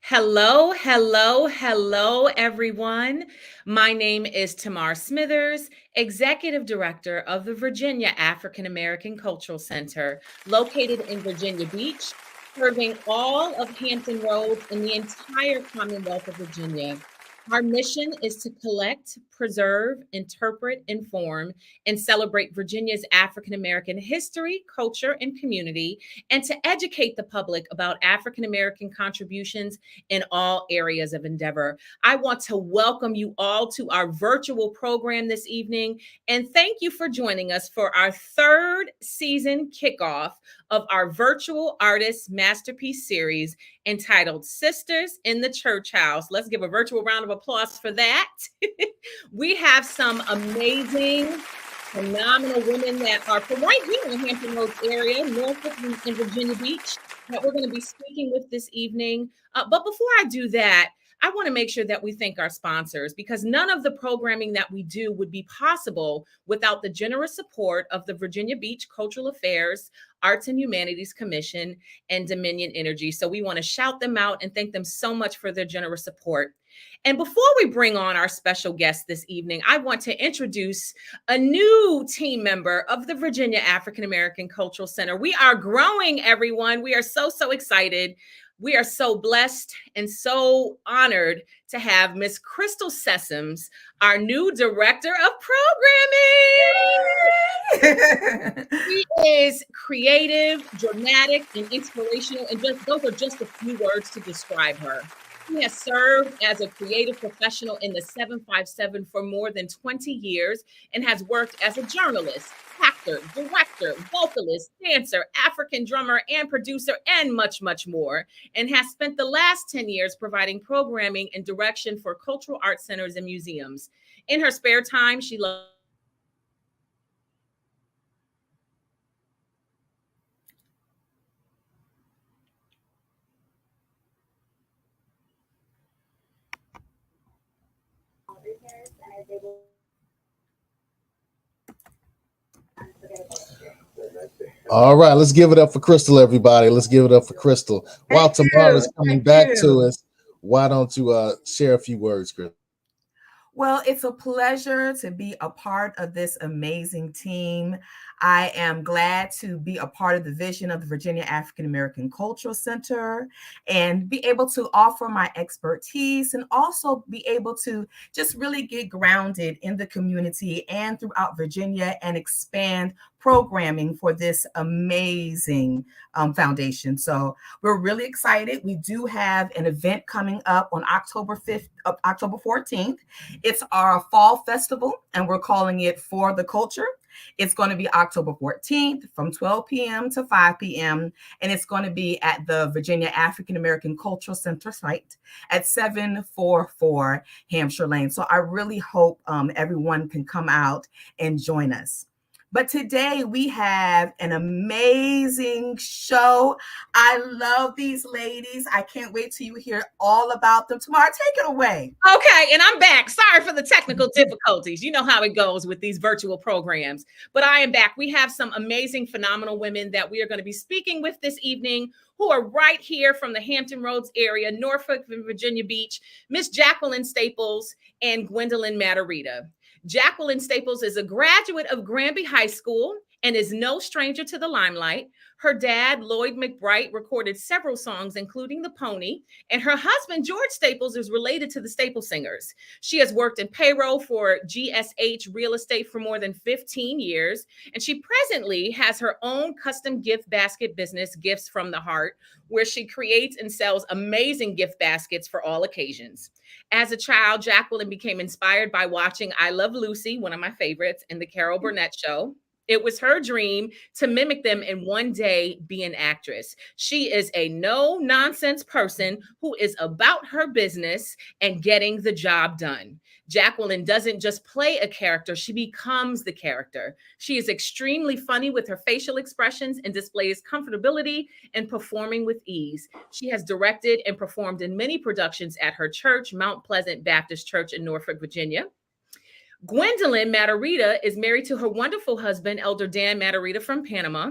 Hello, hello, hello, everyone. My name is Tamar Smithers, Executive Director of the Virginia African American Cultural Center, located in Virginia Beach, serving all of Hampton Roads and the entire Commonwealth of Virginia. Our mission is to collect, preserve, interpret, inform, and celebrate Virginia's African American history, culture, and community, and to educate the public about African American contributions in all areas of endeavor. I want to welcome you all to our virtual program this evening, and thank you for joining us for our third season kickoff of our virtual artist masterpiece series entitled Sisters in the Church House. Let's give a virtual round of applause for that. We have some amazing, phenomenal women that are from right here in the Hampton Roads area, Norfolk and Virginia Beach, that we're going to be speaking with this evening. But before I do that, I want to make sure that we thank our sponsors, because none of the programming that we do would be possible without the generous support of the Virginia Beach Cultural Affairs, Arts and Humanities Commission, and Dominion Energy. So we want to shout them out and thank them so much for their generous support. And before we bring on our special guest this evening, I want to introduce a new team member of the Virginia African American Cultural Center. We are growing, everyone. We are so excited. We are so blessed and so honored to have Miss Crystal Sessoms, our new director of programming. She is creative, dramatic, and inspirational, and those are just a few words to describe her. She has served as a creative professional in the 757 for more than 20 years and has worked as a journalist, actor, director, vocalist, dancer, African drummer, and producer, and much more, and has spent the last 10 years providing programming and direction for cultural arts centers and museums. In her spare time, she loves All right, let's give it up for Crystal, everybody. Let's give it up for Crystal. While Tamar is coming back to us, why don't you share a few words, Crystal? Well, it's a pleasure to be a part of this amazing team. I am glad to be a part of the vision of the Virginia African American Cultural Center and be able to offer my expertise and also be able to just really get grounded in the community and throughout Virginia and expand programming for this amazing foundation. So we're really excited. We do have an event coming up on October 14th. It's our fall festival, and we're calling it For the Culture. It's going to be October 14th from 12 p.m. to 5 p.m. And it's going to be at the Virginia African American Cultural Center site at 744 Hampshire Lane. So I really hope everyone can come out and join us. But today we have an amazing show. I love these ladies. I can't wait till you hear all about them. Tamar, take it away. Okay, and I'm back. Sorry for the technical difficulties. You know how it goes with these virtual programs. But I am back. We have some amazing, phenomenal women that we are going to be speaking with this evening who are right here from the Hampton Roads area, Norfolk and Virginia Beach, Miss Jacqueline Staples and Gwendolyn Matarita. Jacqueline Staples is a graduate of Granby High School and is no stranger to the limelight. Her dad, Lloyd McBride, recorded several songs, including The Pony, and her husband, George Staples, is related to the Staples Singers. She has worked in payroll for GSH Real Estate for more than 15 years, and she presently has her own custom gift basket business, Gifts from the Heart, where she creates and sells amazing gift baskets for all occasions. As a child, Jacqueline became inspired by watching I Love Lucy, one of my favorites, and The Carol Burnett Show. It was her dream to mimic them and one day be an actress. She is a no-nonsense person who is about her business and getting the job done. Jacqueline doesn't just play a character, she becomes the character. She is extremely funny with her facial expressions and displays comfortability and performing with ease. She has directed and performed in many productions at her church, Mount Pleasant Baptist Church in Norfolk, Virginia. Gwendolyn Matarita is married to her wonderful husband, Elder Dan Matarita from Panama.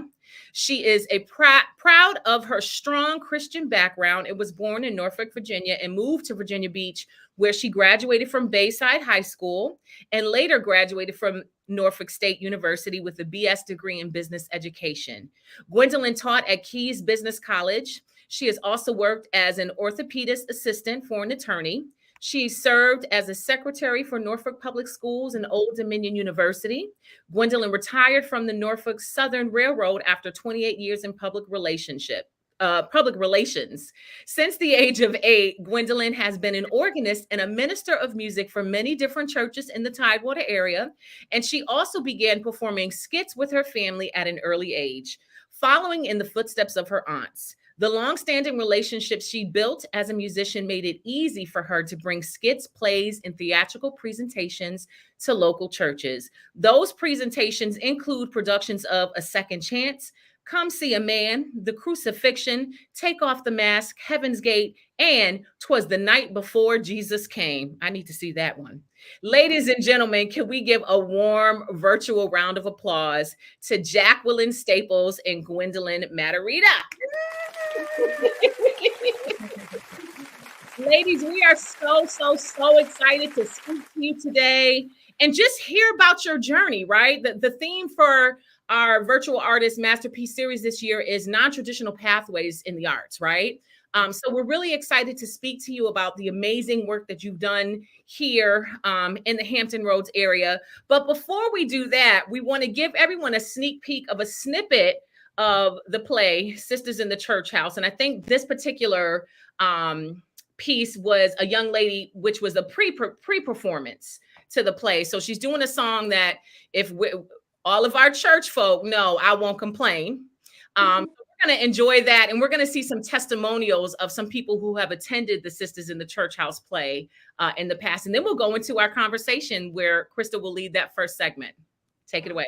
She is a proud of her strong Christian background and was born in Norfolk, Virginia, and moved to Virginia Beach, where she graduated from Bayside High School and later graduated from Norfolk State University with a BS degree in business education. Gwendolyn taught at Keys Business College. She has also worked as an orthopedist assistant for an attorney. She served as a secretary for Norfolk Public Schools and Old Dominion University. Gwendolyn retired from the Norfolk Southern Railroad after 28 years in public relations. Since the age of 8, Gwendolyn has been an organist and a minister of music for many different churches in the Tidewater area, and she also began performing skits with her family at an early age, following in the footsteps of her aunts. The long-standing relationship she built as a musician made it easy for her to bring skits, plays, and theatrical presentations to local churches. Those presentations include productions of A Second Chance, Come See a Man, The Crucifixion, Take Off the Mask, Heaven's Gate, and 'Twas the Night Before Jesus Came. I need to see that one. Ladies and gentlemen, can we give a warm virtual round of applause to Jacqueline Staples and Gwendolyn Matarita? Ladies, we are so excited to speak to you today and just hear about your journey, right? The theme for our virtual artist masterpiece series this year is non-traditional pathways in the arts, right? So we're really excited to speak to you about the amazing work that you've done here in the Hampton Roads area. But before we do that, we want to give everyone a sneak peek of a snippet of the play Sisters in the Church House. And I think this particular piece was a young lady, which was a pre-performance to the play. So she's doing a song that if all of our church folk know, I Won't Complain. We're going to enjoy that. And we're going to see some testimonials of some people who have attended the Sisters in the Church House play in the past. And then we'll go into our conversation where Krista will lead that first segment. Take it away.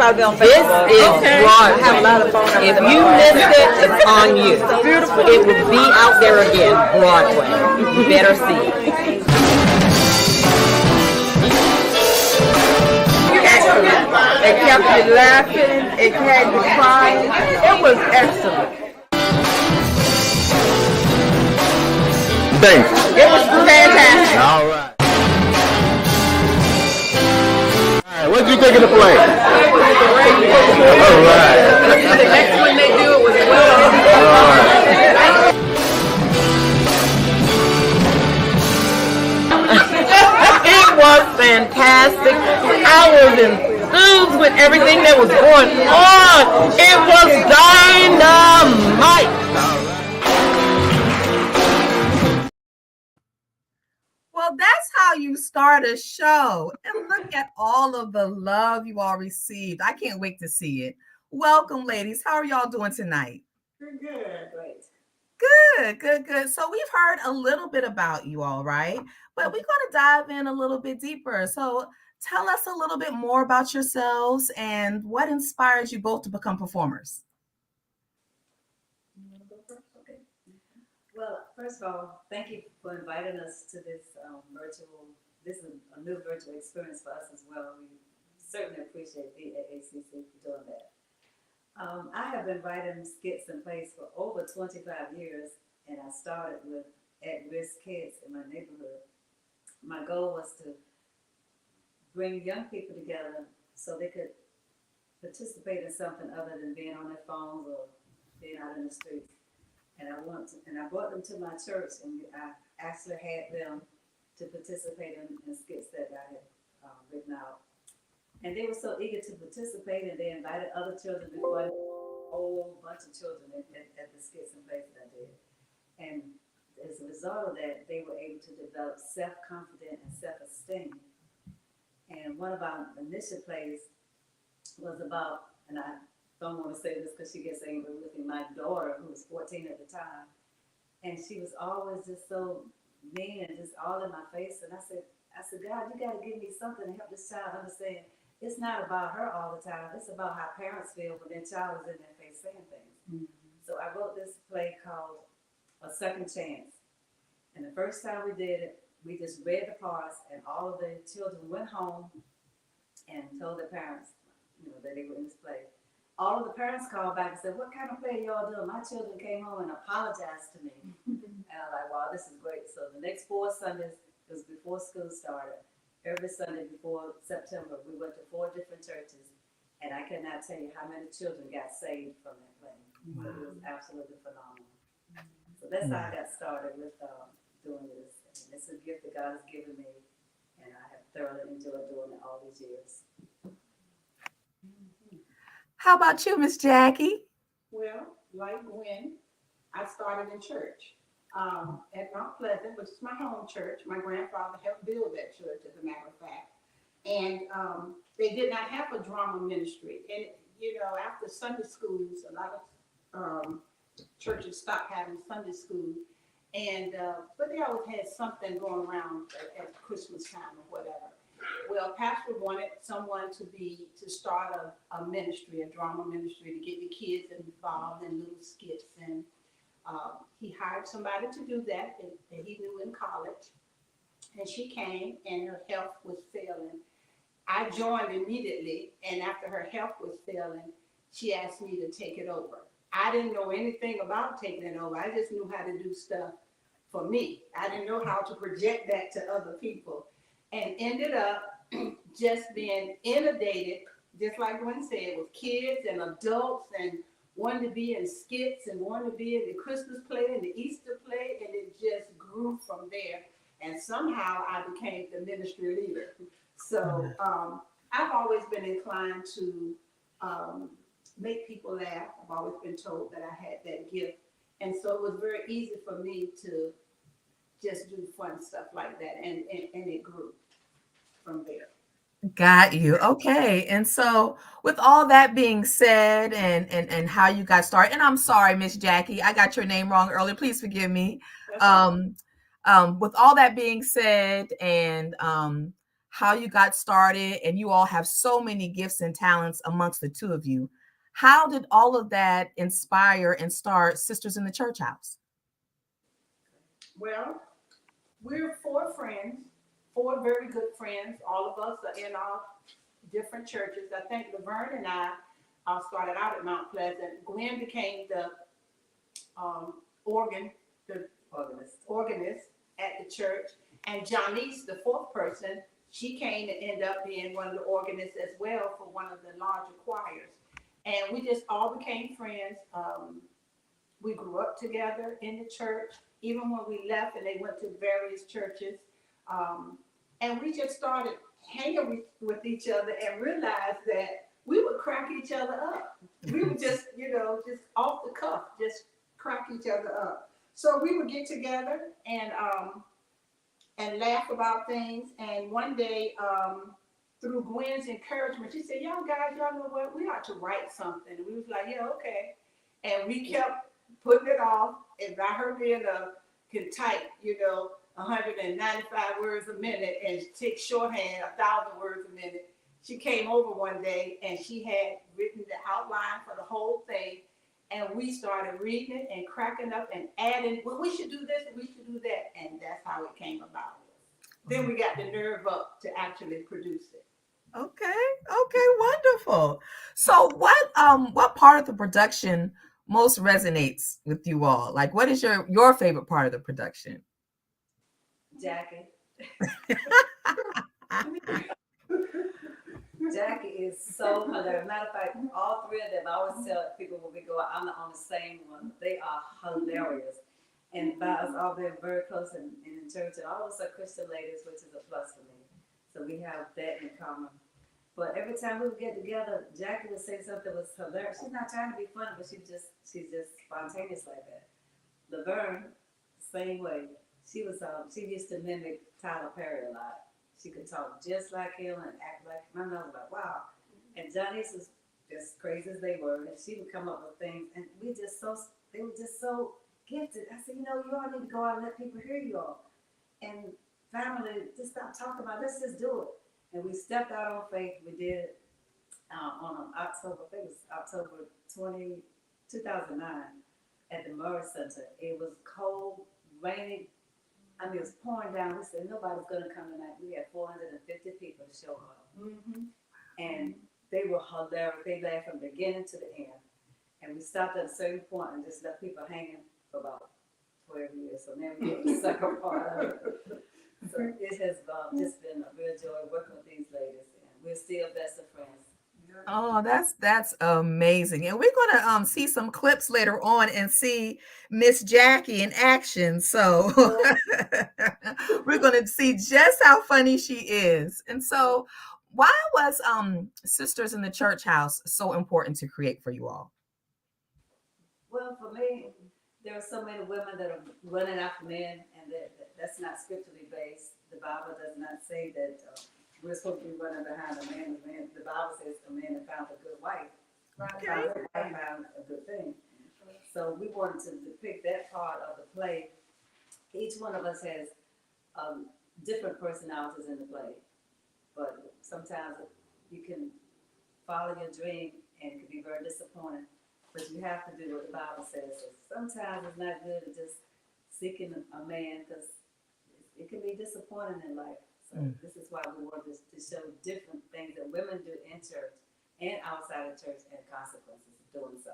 This is Broadway. If you missed it, it's on you. It will be out there again, Broadway. You better see it. It kept you laughing. It had you crying. It was excellent. Thanks. It was fantastic. All right. What did you think of the play? All right. The next one they do it was well. All right. It was fantastic. I was enthused with everything that was going on. It was dynamite. Well, that's how you start a show. And look at all of the love you all received. I can't wait to see it. Welcome, ladies. How are y'all doing tonight? We're good. Great. Good. So we've heard a little bit about you all, right? But we're going to dive in a little bit deeper. So tell us a little bit more about yourselves and what inspired you both to become performers. Well, first of all, thank you for inviting us to this this is a new virtual experience for us as well. We certainly appreciate VAACC for doing that. I have been writing skits and plays for over 25 years, and I started with at-risk kids in my neighborhood. My goal was to bring young people together so they could participate in something other than being on their phones or being out in the streets. And I brought them to my church, and I actually had them to participate in skits that I had written out. And they were so eager to participate, and they invited other children before a whole bunch of children at the skits and plays that I did. And as a result of that, they were able to develop self-confidence and self-esteem. And one of our initial plays was about, and I don't want to say this because she gets angry with me, my daughter, who was 14 at the time, and she was always just so mean and just all in my face. And I said, God, you got to give me something to help this child understand it's not about her all the time. It's about how parents feel when their child is in their face saying things. Mm-hmm. So I wrote this play called A Second Chance. And the first time we did it, we just read the parts, and all of the children went home and told their parents, that they were in this play. All of the parents called back and said, what kind of play y'all doing? My children came home and apologized to me. And I'm like, wow, this is great. So the next 4 Sundays, it was before school started. Every Sunday before September, we went to 4 different churches. And I cannot tell you how many children got saved from that play. Wow. It was absolutely phenomenal. So that's how I got started with doing this. And it's a gift that God has given me. And I have thoroughly enjoyed doing it all these years. How about you, Miss Jackie? Well, like Gwen, I started in church at Mount Pleasant, which is my home church. My grandfather helped build that church, as a matter of fact. And they did not have a drama ministry. And, after Sunday schools, a lot of churches stopped having Sunday school. And but they always had something going around at Christmas time or whatever. Well, Pastor wanted someone to start a ministry, a drama ministry, to get the kids involved in little skits. And he hired somebody to do that he knew in college. And she came, and her health was failing. I joined immediately, and after her health was failing, she asked me to take it over. I didn't know anything about taking it over. I just knew how to do stuff for me. I didn't know how to project that to other people. And ended up just being inundated, just like Gwen said, with kids and adults, and wanted to be in skits and wanted to be in the Christmas play and the Easter play, and it just grew from there. And somehow I became the ministry leader. So I've always been inclined to make people laugh. I've always been told that I had that gift. And so it was very easy for me to just do fun stuff like that. And it grew from there. Got you. Okay. And so with all that being said and how you got started, and I'm sorry, Miss Jackie, I got your name wrong earlier. Please forgive me. With all that being said, and how you got started, and you all have so many gifts and talents amongst the two of you. How did all of that inspire and start Sisters in the Church House? Well, we're four friends, four very good friends. All of us are in our different churches. I think Laverne and I started out at Mount Pleasant. Gwen became the organist at the church. And Janice, the fourth person, she came and ended up being one of the organists as well for one of the larger choirs. And we just all became friends. We grew up together in the church, even when we left and they went to various churches. And we just started hanging with each other and realized that we would crack each other up. We would just, just off the cuff, just crack each other up. So we would get together and laugh about things. And one day, through Gwen's encouragement, she said, y'all guys, y'all know what? We ought to write something. And we was like, yeah, okay. And we kept putting it off. And by her being can type, 195 words a minute and take shorthand, 1,000 words a minute. She came over one day and she had written the outline for the whole thing. And we started reading it and cracking up and adding, well, we should do this and we should do that. And that's how it came about. Then we got the nerve up to actually produce it. Okay, wonderful. So what part of the production most resonates with you all? Like, what is your favorite part of the production? Jackie. Jackie is so hilarious. Matter of fact, all three of them, I always tell people when we go out, I'm on the same one. They are hilarious. And by us all being very close in the church, and all of us are Christian ladies, which is a plus for me. So we have that in common. But every time we would get together, Jackie would say something that was hilarious. She's not trying to be funny, but she's just spontaneous like that. Laverne, same way. She used to mimic Tyler Perry a lot. She could talk just like him and act like him. I was like, wow. And Janice was just crazy as they were, and she would come up with things, and they were just so gifted. I said, you all need to go out and let people hear you all. And finally, just stop talking about it. Let's just do it. And we stepped out on faith. We did it on October 20, 2009 at the Murray Center. It was cold, raining. I mean, it was pouring down. We said, nobody's going to come tonight. We had 450 people to show up. Mm-hmm. And they were hilarious. They laughed from beginning to the end. And we stopped at a certain point and just left people hanging for about 12 years. So now we get the second part of it. So it has just been a real joy working with these ladies. And we're still best of friends. Oh, that's amazing. And we're going to see some clips later on and see Miss Jackie in action. So we're going to see just how funny she is. And so why was Sisters in the Church House so important to create for you all? Well, for me, there are so many women that are running after men, and that's not scripturally based. The Bible does not say that we're supposed to be running behind a man. The Bible says a man that found a good wife. Okay. Found a good thing. So we wanted to depict that part of the play. Each one of us has different personalities in the play, but sometimes you can follow your dream and it can be very disappointing. But you have to do what the Bible says. So sometimes it's not good to just seeking a man because it can be disappointing in life. So this is why we wanted to show different things that women do in church and outside of church and consequences of doing so.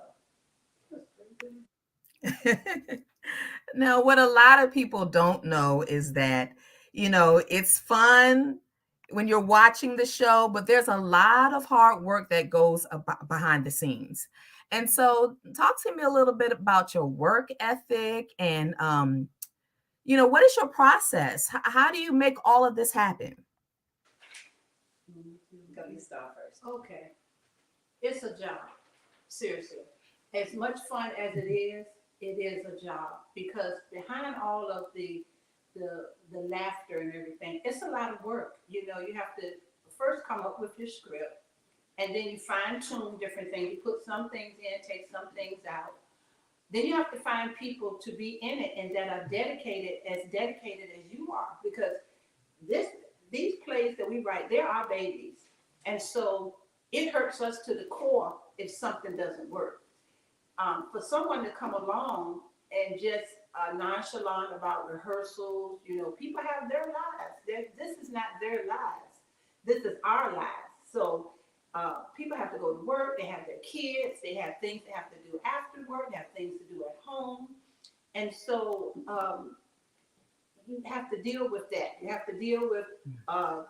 Now, what a lot of people don't know is that, it's fun when you're watching the show, but there's a lot of hard work that goes behind the scenes. And so talk to me a little bit about your work ethic and, what is your process? How do you make all of this happen? Go, you start first. Okay. It's a job. Seriously. As much fun as it is a job because behind all of the laughter and everything, it's a lot of work. You have to first come up with your script. And then you fine tune different things. You put some things in, take some things out. Then you have to find people to be in it and that are dedicated as you are. Because these plays that we write, they're our babies. And so it hurts us to the core if something doesn't work. For someone to come along and just nonchalant about rehearsals, people have their lives. This is not their lives. This is our lives. So people have to go to work. They have their kids. They have things they have to do after work. They have things to do at home. And so you have to deal with that. You have to deal with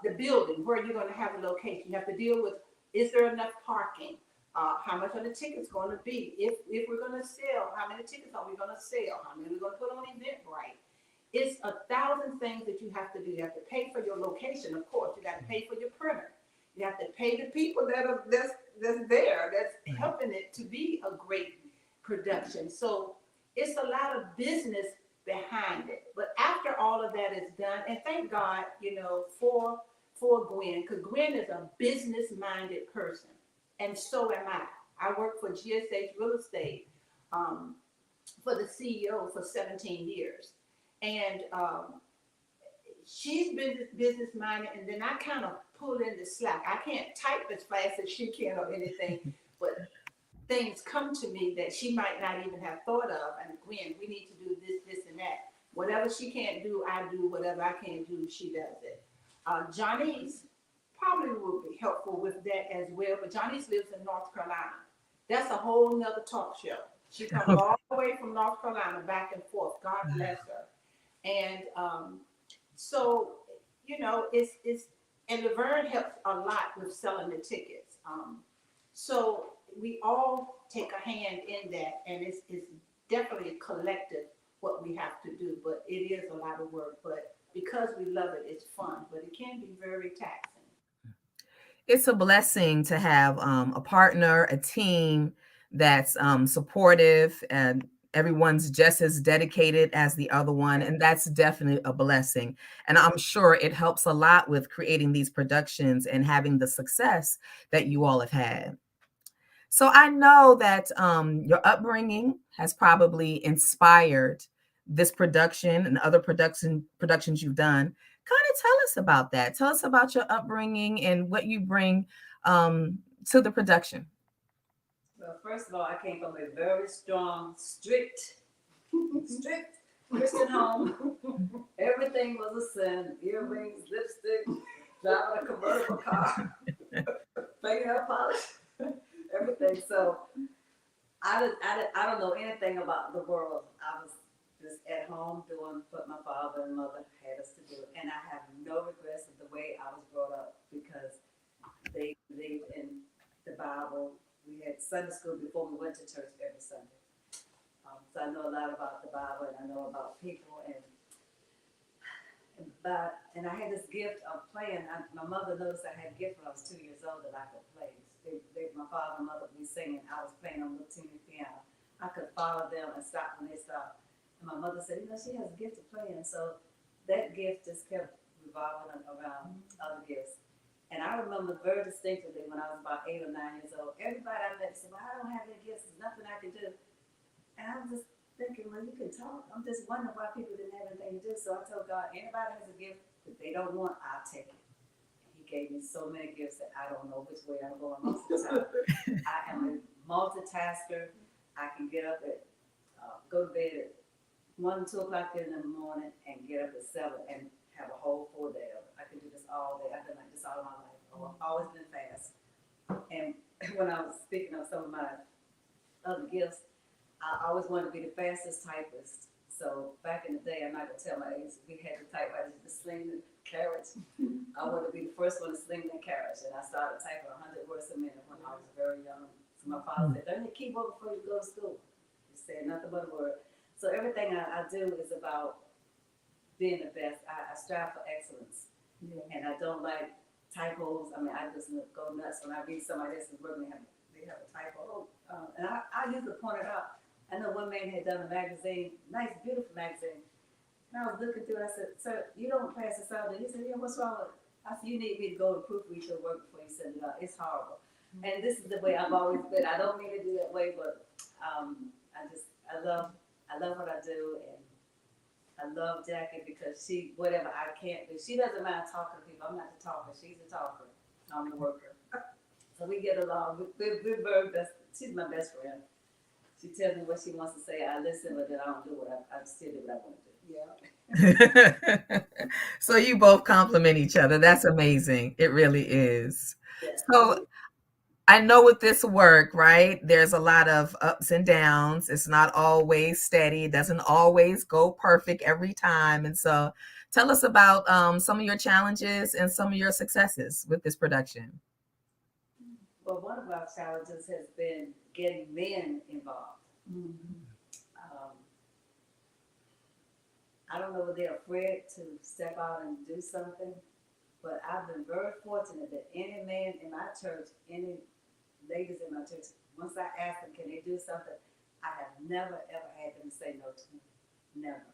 the building, where you're going to have a location. You have to deal with, is there enough parking? How much are the tickets going to be? If we're going to sell, how many tickets are we going to sell? How many are we going to put on Eventbrite? It's 1,000 things that you have to do. You have to pay for your location, of course. You got to pay for your printer. You have to pay the people that's there, that's helping it to be a great production. So it's a lot of business behind it. But after all of that is done, and thank God, for Gwen, because Gwen is a business-minded person. And so am I. I work for GSH Real Estate for the CEO for 17 years. And she's business-minded, and then I kind of pull in the slack. I can't type as fast as she can or anything, but things come to me that she might not even have thought of. And Gwen, we need to do this, and that. Whatever she can't do, I do. Whatever I can't do, she does it. Johnny's probably will be helpful with that as well. But Johnny's lives in North Carolina. That's a whole nother talk show. She comes all the way from North Carolina back and forth. God bless her. And so, it's and Laverne helps a lot with selling the tickets. So we all take a hand in that, and it's definitely a collective what we have to do. But it is a lot of work. But because we love it, it's fun. But it can be very taxing. It's a blessing to have a partner, a team that's supportive, and everyone's just as dedicated as the other one. And that's definitely a blessing. And I'm sure it helps a lot with creating these productions and having the success that you all have had. So I know that your upbringing has probably inspired this production and other productions you've done. Kind of tell us about that. Tell us about your upbringing and what you bring to the production. Well, first of all, I came from a very strong, strict Christian home. Everything was a sin. Earrings, lipstick, driving a convertible car, fingernail polish, everything. So I don't know anything about the world. I was just at home doing what my father and mother had us to do. And I have no regrets of the way I was brought up, because they believed in the Bible. We had Sunday school before we went to church every Sunday. So I know a lot about the Bible, and I know about people. And I had this gift of playing. My mother noticed I had a gift when I was 2 years old that I could play. My father and mother would be singing. I was playing on the teeny piano. I could follow them and stop when they stopped. And my mother said, she has a gift of playing. And so that gift just kept revolving around other gifts. And I remember very distinctly when I was about 8 or 9 years old, everybody I met said, well, I don't have any gifts. There's nothing I can do. And I was just thinking, well, you can talk. I'm just wondering why people didn't have anything to do. So I told God, anybody has a gift that they don't want, I'll take it. And He gave me so many gifts that I don't know which way I'm going most of the time. I am a multitasker. I can get up at, go to bed at 1, 2 o'clock in the morning and get up at 7 and have a whole full day of it. I can do this all day. I've been like this all my life. I've always been fast. And when I was speaking of some of my other gifts, I always wanted to be the fastest typist. So back in the day, I'm not going to tell my age, we had the typewriters to sling the carriage. I wanted to be the first one to sling the carriage. And I started typing 100 words a minute when I was very young. So my father said, learn the keyboard before you go to school. He said nothing but a word. So everything I do is about being the best. I strive for excellence. Yeah. And I don't like typos. I mean, I just go nuts when I read somebody else's work and they have a typo. And I usually point it out. I know one man had done a magazine, nice, beautiful magazine. And I was looking through it. I said, sir, you don't pass this out. And he said, yeah, what's wrong with it? I said, you need me to go and proofread your work before you send it out. It's horrible. Mm-hmm. And this is the way I've always been. I don't mean to do that way, but I love what I do, and I love Jackie because she, whatever I can't do, she doesn't mind talking to people. I'm not the talker. She's the talker. I'm the worker. So we get along. We're very best. She's my best friend. She tells me what she wants to say. I listen, but then I don't do what I still do what I want to do. Yeah. So you both complement each other. That's amazing. It really is. Yeah. So I know with this work, right, there's a lot of ups and downs. It's not always steady. It doesn't always go perfect every time. And so tell us about some of your challenges and some of your successes with this production. Well, one of our challenges has been getting men involved. I don't know if they're afraid to step out and do something, but I've been very fortunate that any man in my church, any ladies in my church, once I ask them, can they do something, I have never, ever had them say no to me. Never.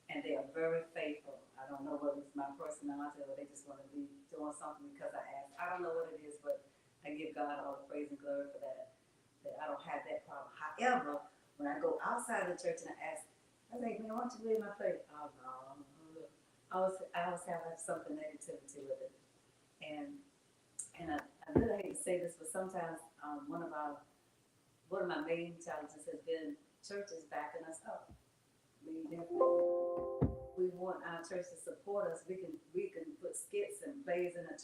And they are very faithful. I don't know whether it's my personality or they just want to be doing something because I asked. I don't know what it is, but I give God all the praise and glory for that I don't have that problem. However, when I go outside of the church and I ask, I say, man, why don't you read my plate? Oh, no. I always have something negativity with it. And I really hate to say this, but sometimes one of my main challenges has been churches backing us up. We want our church to support us. We can put skits and plays in our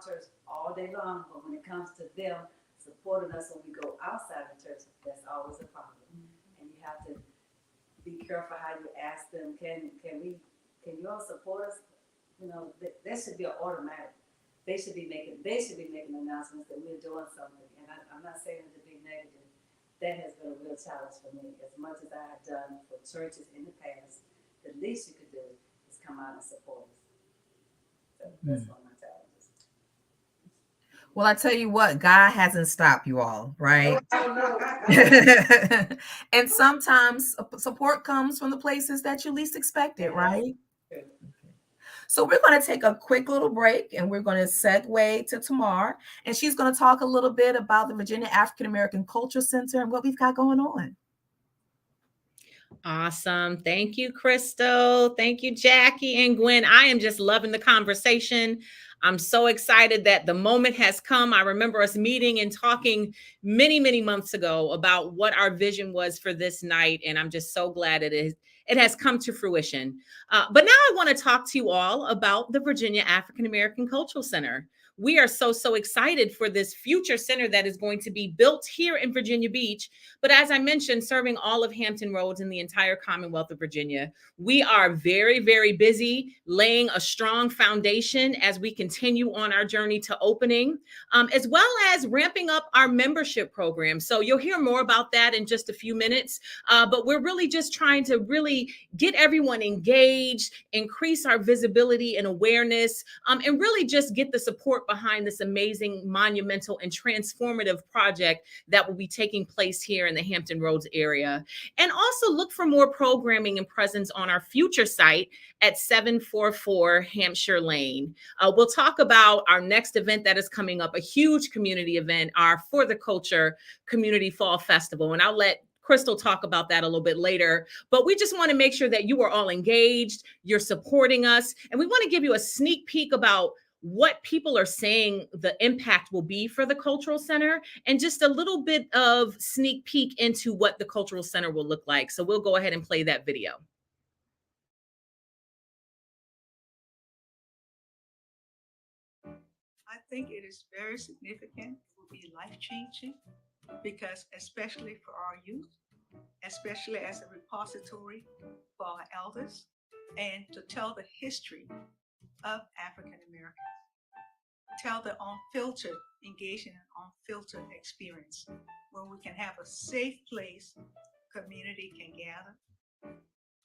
church all day long, but when it comes to them supporting us when we go outside the church, that's always a problem. And you have to be careful how you ask them. Can you all support us? You know, that should be an automatic. They should be making announcements that we're doing something. And I'm not saying it to be negative. That has been a real challenge for me. As much as I have done for churches in the past, the least you could do is come out and support us. So that's one of my challenges. Well, I tell you what, God hasn't stopped you all, right? And sometimes support comes from the places that you least expect it, right? So we're going to take a quick little break and we're going to segue to Tamar. And she's going to talk a little bit about the Virginia African American Culture Center and what we've got going on. Awesome. Thank you, Crystal. Thank you, Jackie and Gwen. I am just loving the conversation. I'm so excited that the moment has come. I remember us meeting and talking many, many months ago about what our vision was for this night. And I'm just so glad it has come to fruition. But now I want to talk to you all about the Virginia African American Cultural Center. We are so excited for this future center that is going to be built here in Virginia Beach. But as I mentioned, serving all of Hampton Roads and the entire Commonwealth of Virginia, we are very, very busy laying a strong foundation as we continue on our journey to opening, as well as ramping up our membership program. So you'll hear more about that in just a few minutes. But we're really just trying to really get everyone engaged, increase our visibility and awareness, and really just get the support behind this amazing, monumental, and transformative project that will be taking place here in the Hampton Roads area. And also look for more programming and presence on our future site at 744 Hampshire Lane. We'll talk about our next event that is coming up, a huge community event, our For the Culture Community Fall Festival. And I'll let Crystal talk about that a little bit later, but we just want to make sure that you are all engaged, you're supporting us, and we want to give you a sneak peek about what people are saying the impact will be for the Cultural Center, and just a little bit of sneak peek into what the Cultural Center will look like. So we'll go ahead and play that video. I think it is very significant. It will be life-changing because especially for our youth, especially as a repository for our elders, and to tell the history of African Americans, tell the unfiltered, engage in an unfiltered experience where we can have a safe place, community can gather,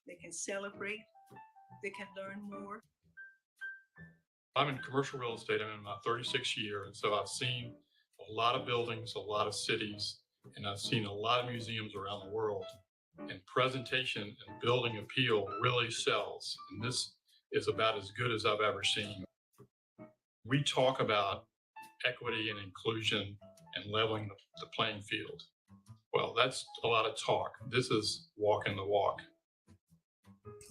they can celebrate, they can learn more. I'm in commercial real estate. I'm in my 36th year, and so I've seen a lot of buildings, a lot of cities, and I've seen a lot of museums around the world. And presentation and building appeal really sells, and this is about as good as I've ever seen. We talk about equity and inclusion and leveling the playing field. Well, that's a lot of talk. This is walking the walk.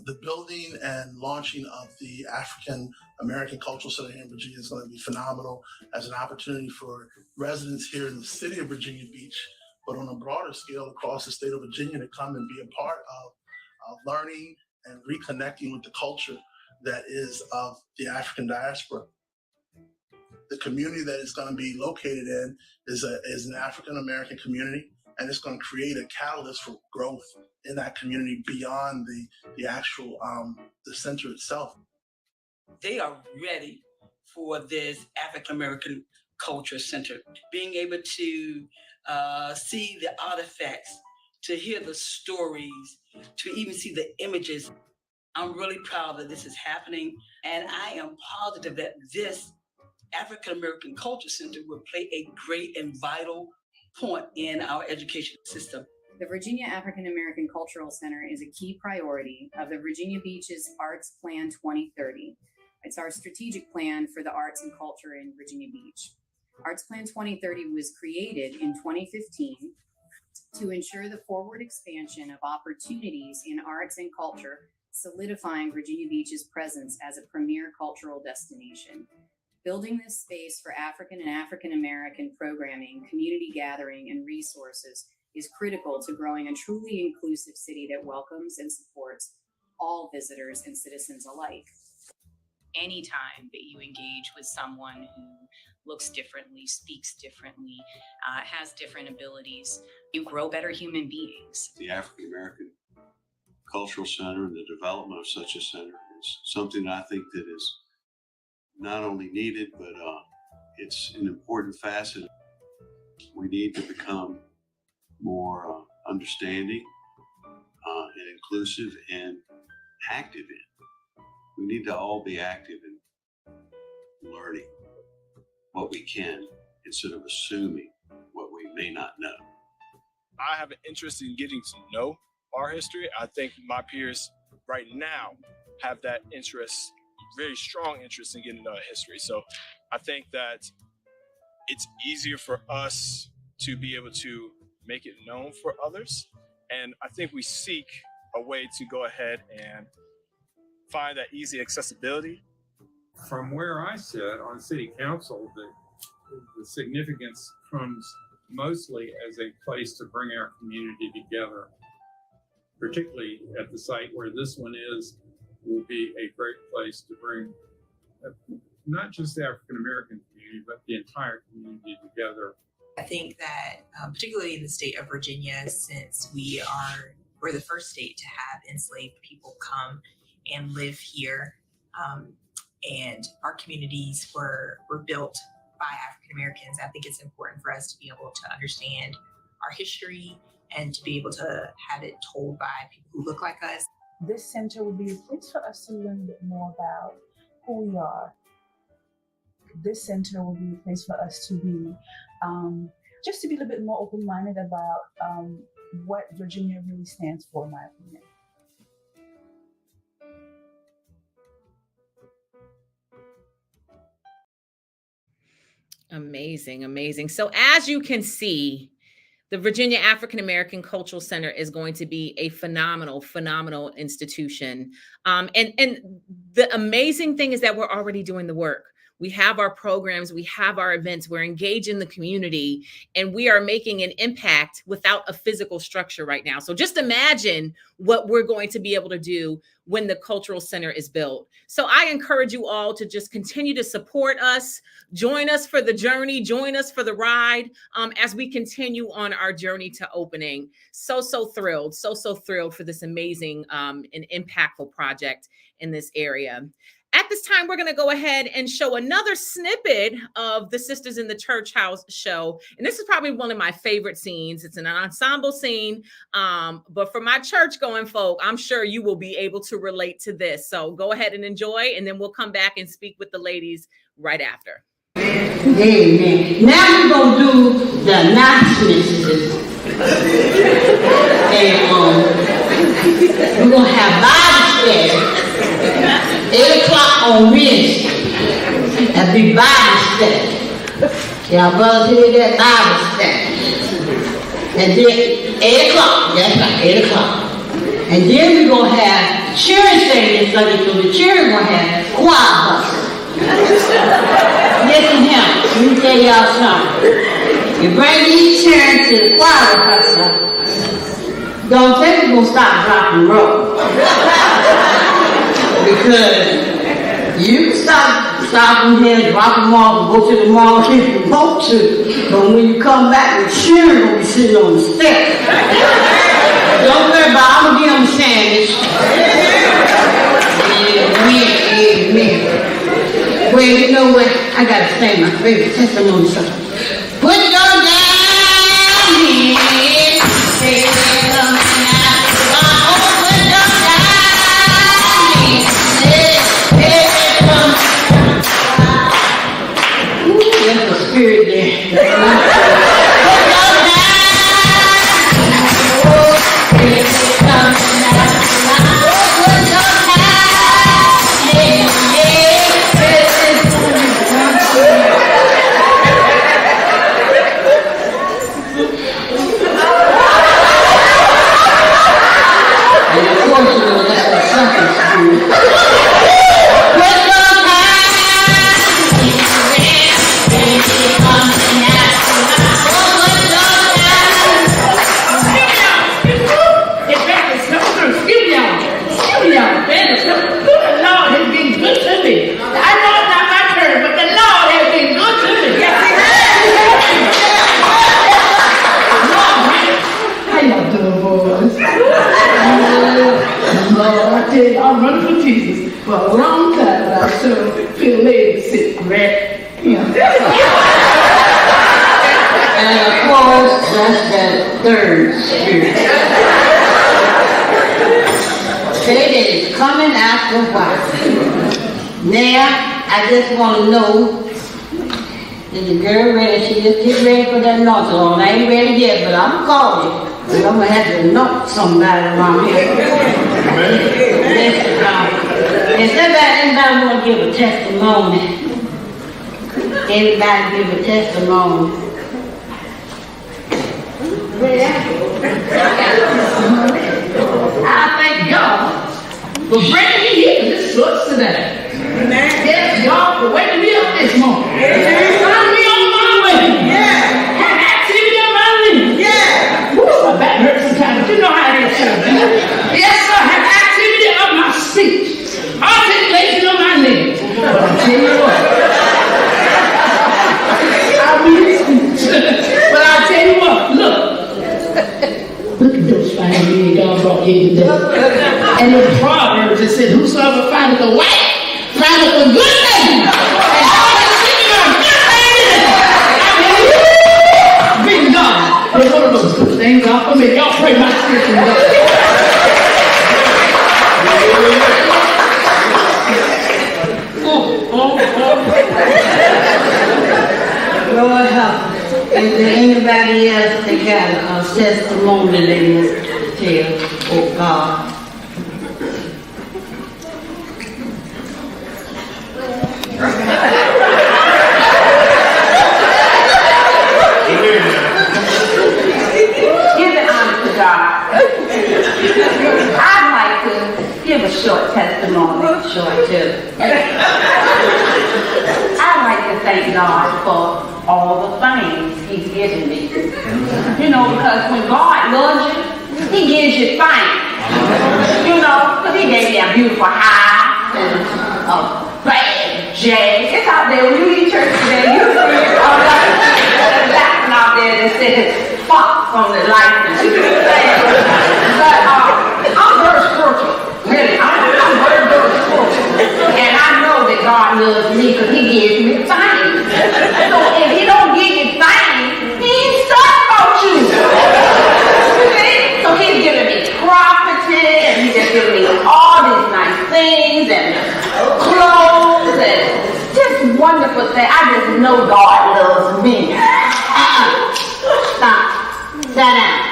The building and launching of the African American Cultural Center here in Virginia is going to be phenomenal as an opportunity for residents here in the city of Virginia Beach, but on a broader scale across the state of Virginia, to come and be a part of learning and reconnecting with the culture that is of the African diaspora. The community that it's going to be located in is an African American community, and it's going to create a catalyst for growth in that community beyond the actual the center itself. They are ready for this African American Culture Center. Being able to see the artifacts, to hear the stories, to even see the images. I'm really proud that this is happening, and I am positive that this African American Culture Center will play a great and vital point in our education system. The Virginia African American Cultural Center is a key priority of the Virginia Beach's Arts Plan 2030. It's our strategic plan for the arts and culture in Virginia Beach. Arts Plan 2030 was created in 2015 to ensure the forward expansion of opportunities in arts and culture, solidifying Virginia Beach's presence as a premier cultural destination. Building this space for African and African American programming, community gathering, and resources is critical to growing a truly inclusive city that welcomes and supports all visitors and citizens alike. Anytime that you engage with someone who looks differently, speaks differently, has different abilities, you grow better human beings. The African American Cultural Center and the development of such a center is something that I think that is not only needed, but it's an important facet. We need to become more understanding and inclusive and active in. We need to all be active in learning what we can instead of assuming what we may not know. I have an interest in getting to know our history. I think my peers right now have that interest, very strong interest in getting to know history. So I think that it's easier for us to be able to make it known for others. And I think we seek a way to go ahead and find that easy accessibility. From where I sit on city council, the significance comes mostly as a place to bring our community together, particularly at the site where this one is, will be a great place to bring not just the African American community, but the entire community together. I think that particularly in the state of Virginia, since we're the first state to have enslaved people come and live here, and our communities were built by African Americans, I think it's important for us to be able to understand our history and to be able to have it told by people who look like us. This center will be a place for us to learn a bit more about who we are. This center will be a place for us to be, just to be a little bit more open-minded about what Virginia really stands for, in my opinion. Amazing, amazing. So as you can see, the Virginia African American Cultural Center is going to be a phenomenal, phenomenal institution. And the amazing thing is that we're already doing the work. We have our programs, we have our events, we're engaging the community, and we are making an impact without a physical structure right now. So just imagine what we're going to be able to do when the cultural center is built. So I encourage you all to just continue to support us, join us for the journey, join us for the ride as we continue on our journey to opening. So thrilled for this amazing and impactful project in this area. At this time, we're going to go ahead and show another snippet of the Sisters in the Church House show. And this is probably one of my favorite scenes. It's an ensemble scene, but for my church-going folk, I'm sure you will be able to relate to this. So go ahead and enjoy, and then we'll come back and speak with the ladies right after. Amen. Now we're going to do the announcements. And we're going to have Bible study. 8 o'clock on Wednesday. That'll be Bible study. Y'all brothers hear that Bible study. And then 8 o'clock. That's right, 8 o'clock. And then we're going to have church saying this Sunday, so the children gonna have choir buses. Listen here, let me tell y'all something. You bring these children to the choir bus, don't think you're gonna stop, drop, and roll. Because you can stop them here, drop them off, and go to the mall if you want to. But when you come back, the children gonna be sitting on the steps. Don't worry about it, I'm gonna give them a sandwich. Yeah. Well, you know what? I gotta say my favorite testimony song. Put your down here, say something out. Oh, put your down here, say something. Ooh, there's a spirit there. I'm running for Jesus for a long time, but I sure feel late to sit right. And of course, that's that third spirit. It is coming after a while. Now, I just want to know, is the girl ready? She just get ready for that note on. I ain't ready yet, but I'm calling. But I'm going to have to knock somebody around here. If anybody want to give a testimony, anybody give a testimony? I thank God for bringing me here to this church today. Yes, God for waking me up this morning. Starting me on my way. Have activity on my limbs. My back hurts sometimes, but you know how it is. Yes, sir, have activity of my speech. Articulation of my limbs. But I'll tell you what. But I'll tell you what, look at those fine men God brought here today. And the Proverbs that said, whosoever findeth a wife, findeth a good thing. And God is sitting on a good thing in it. I mean, big God. But one of those good things out for me. Y'all pray my spirit from God. Lord help. Is there anybody else that got a testimony they want to tell? Oh God. Give it honor to God. I'd like to give a short testimony. Short too. I'd like to thank God for all the things He's given me. You know, because when God loves you, He gives you things. You know, because He gave me a beautiful house and a bad jag. It's out there. When you leave church today, you see it all right. Laughing out there that says, "Fuck" from the license. You know what I'm saying? But I'm very spiritual. Really, I'm very, very spiritual. And I know that God loves me because He gives me things. So if He don't give you things, He ain't sorry about you. So He's giving me property, and He's just giving me all these nice things and clothes and just wonderful things. I just know God loves me. Stop. Sit down.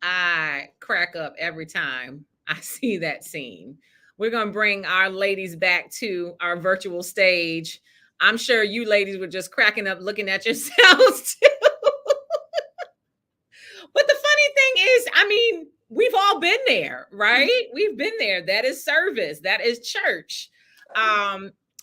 I crack up every time I see that scene. We're going to bring our ladies back to our virtual stage. I'm sure you ladies were just cracking up looking at yourselves too. But the funny ladies, I mean, we've all been there, right? We've been there. That is service. That is church.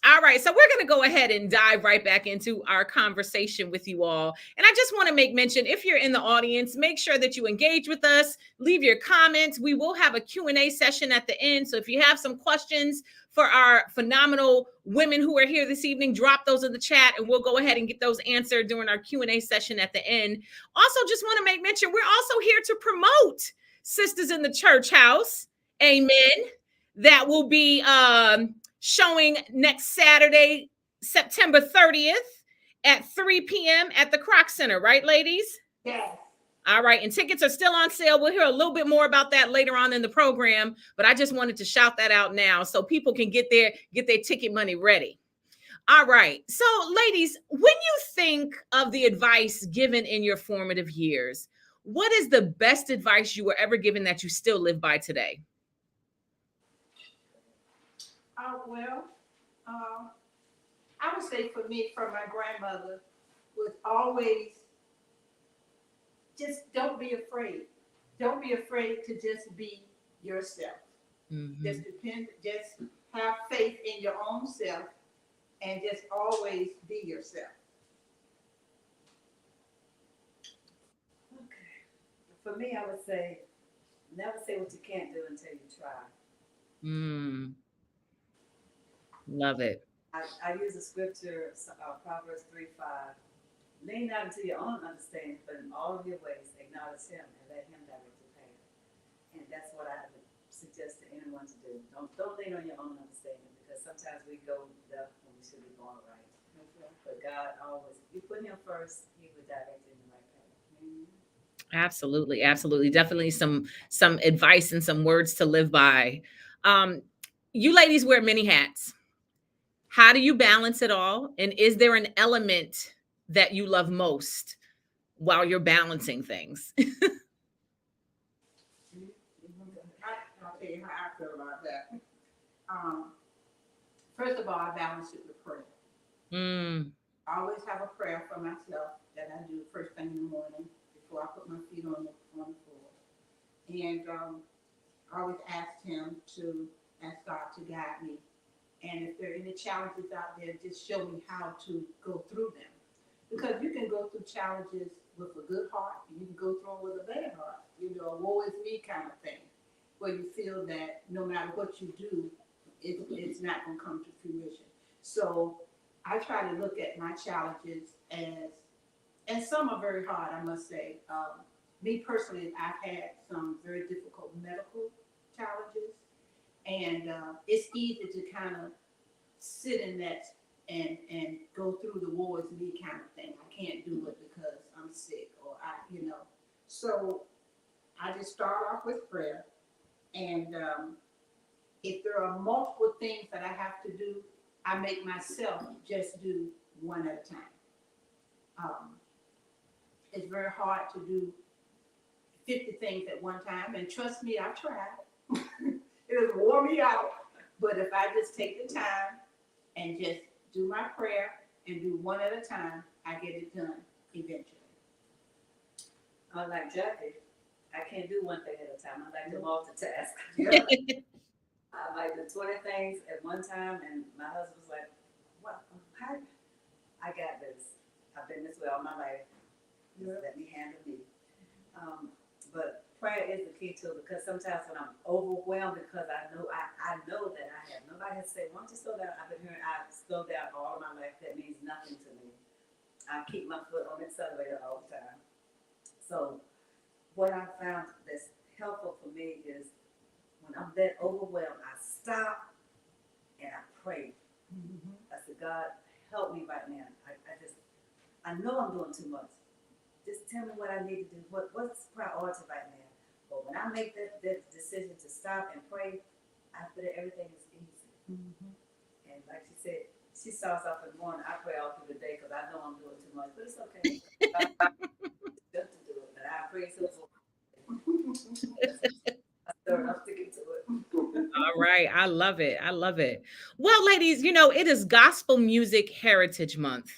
All right, so we're going to go ahead and dive right back into our conversation with you all. And I just want to make mention, if you're in the audience, make sure that you engage with us, leave your comments. We will have a Q&A session at the end. So if you have some questions for our phenomenal women who are here this evening, drop those in the chat and we'll go ahead and get those answered during our Q&A session at the end. Also, just want to make mention, we're also here to promote Sisters in the Church House. Amen. That will be showing next Saturday, September 30th at 3 p.m. at the Kroc Center, right, ladies? Yes. All right, and tickets are still on sale. We'll hear a little bit more about that later on in the program, but I just wanted to shout that out now so people can get their ticket money ready. All right, so ladies, when you think of the advice given in your formative years, what is the best advice you were ever given that you still live by today? I would say for me, from my grandmother, was always just don't be afraid. Don't be afraid to just be yourself. Mm-hmm. Just have faith in your own self and just always be yourself. Okay. For me, I would say, never say what you can't do until you try. Love it. I use a scripture, Proverbs 3:5. Lean not into your own understanding, but in all of your ways, acknowledge him and let him direct your path. And that's what I would suggest to anyone to do. Don't lean on your own understanding, because sometimes we go left when we should be going right. But God always, if you put him first, he will direct you in the right path. Absolutely, absolutely. Definitely some advice and some words to live by. You ladies wear many hats. How do you balance it all? And is there an element that you love most while you're balancing things? I'll tell you how I feel about that. First of all, I balance it with prayer. I always have a prayer for myself that I do first thing in the morning before I put my feet on the floor. And I always ask God to guide me. And if there are any challenges out there, just show me how to go through them. Because you can go through challenges with a good heart, and you can go through them with a bad heart. A woe is me kind of thing, where you feel that no matter what you do, it's not going to come to fruition. So I try to look at my challenges and some are very hard, I must say. Me personally, I've had some very difficult medical challenges. And it's easy to kind of sit in that and go through the woe is me kind of thing. I can't do it because I'm sick So I just start off with prayer. And if there are multiple things that I have to do, I make myself just do one at a time. It's very hard to do 50 things at one time. And trust me, I've tried. It wore me out. But if I just take the time and just do my prayer and do one at a time, I get it done eventually. Like Jackie, I can't do one thing at a time. I like to multitask. Yeah. I like do 20 things at one time, and my husband was like, "What? How? I got this. I've been this way all my life. Just let me handle me." But prayer is the key to it, because sometimes when I'm overwhelmed, because I know that I have nobody has said, "Why don't you slow down?" I've been hearing I slow down all of my life. That means nothing to me. I keep my foot on the accelerator all the time. So what I found that's helpful for me is when I'm that overwhelmed, I stop and I pray. I said, "God, help me right now. I know I'm doing too much. Just tell me what I need to do. What's priority right now?" But when I make that decision to stop and pray, after that, everything is easy. And like she said, she starts off in the morning. I pray all through the day because I know I'm doing too much, but it's okay. Just to do it, but I pray so. I'm sticking to it. All right. I love it. I love it. Well, ladies, it is Gospel Music Heritage Month.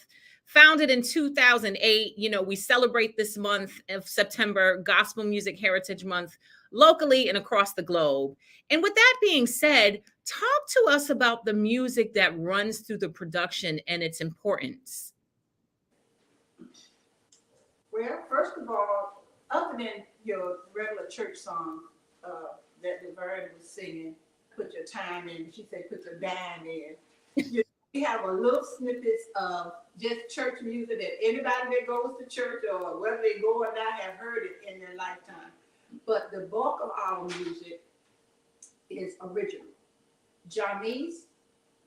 Founded in 2008, we celebrate this month of September, Gospel Music Heritage Month, locally and across the globe. And with that being said, talk to us about the music that runs through the production and its importance. Well, first of all, other than your regular church song that Laverne was singing, put your time in, she said put your dime in. We have a little snippets of just church music that anybody that goes to church or whether they go or not have heard it in their lifetime. But the bulk of our music is original. Janice